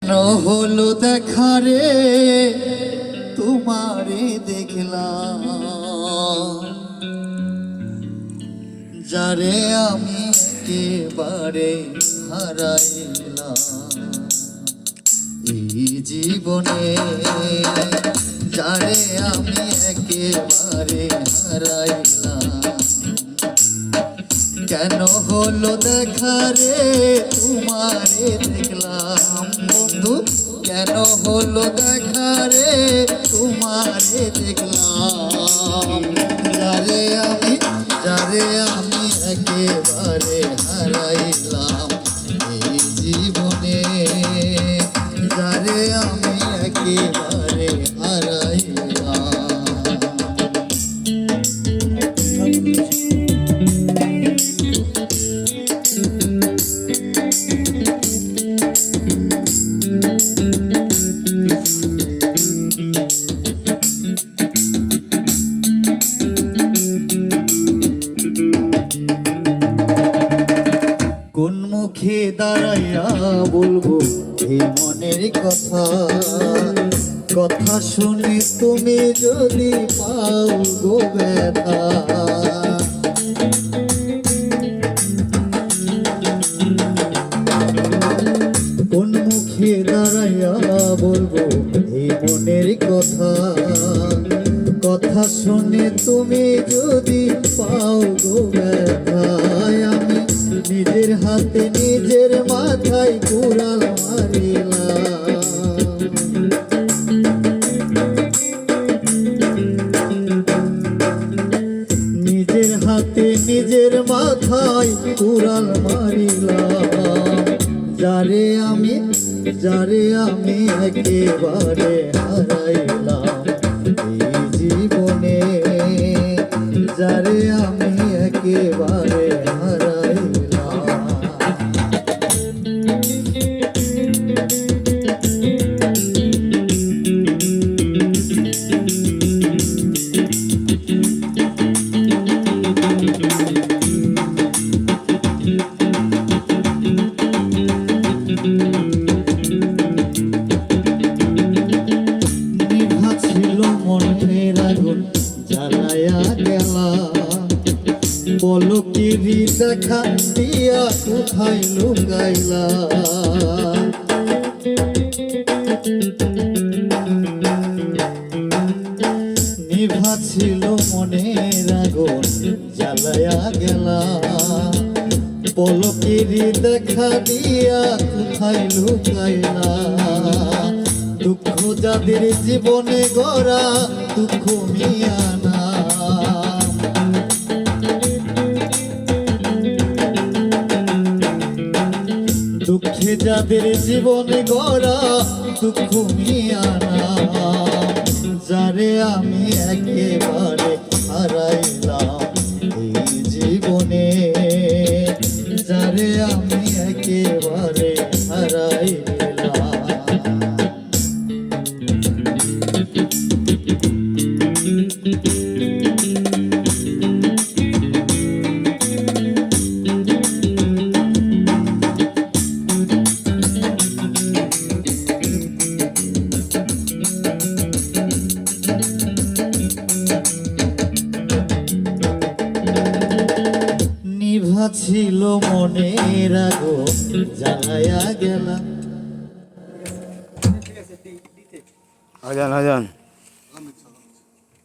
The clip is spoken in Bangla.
কেন হলো দেখা রে তোমারে দেখলাম, যারে আমি একেবারে হারাইলাম এই জীবনে, যারে আমি একেবারে হারাইলাম। কেন হলো দেখা রে তোমারে দেখলাম বন্ধু, কেন হলো দেখা রে তোমারে দেখলাম, যারে আমি একেবারে হারাইলাম এই জীবনে, যারে আমি একেবারে হারাইলাম। কোন মুখে দাঁড়াইয়া বলবো এই মনের কথা, কথা শুনে তুমি যদি পাও গো ব্যথা। কোন মুখে দাঁড়াইয়া বলবো এই মনের কথা, কথা শুনে তুমি যদি পাও গো ব্যথা। আমি নিজের হাতে নিজের মাথায় কুড়াল মারিলাম, নিজের হাতে নিজের মাথায় কুড়াল মারিলাম, যারে আমি একেবারে হারাইলাম এই জীবনে, যারে আমি একেবারে হারাইলাম। নিভা ছিল মনের আগুন জ্বালায়া গেলা, পলকের দেখা দিয়া কোথায় লুকাইলা। নিভা ছিল মনের আগুন জ্বালায়া গেলা, পলকের দেখা দিয়া কোথায় লুকাইলা। দুঃখ যাদের জীবনে গড়া দুঃখ মিয়ানা, দুঃখে যাদের জীবনে গড়া দুঃখ মিয়ানা, যারে আমি একেবারে হারাইলাম এই জীবনে, যারে আমি একেবারে হারাইলাম। নিভা ছিল মনের আগুন জ্বালায়া গেলা। আজান আজান।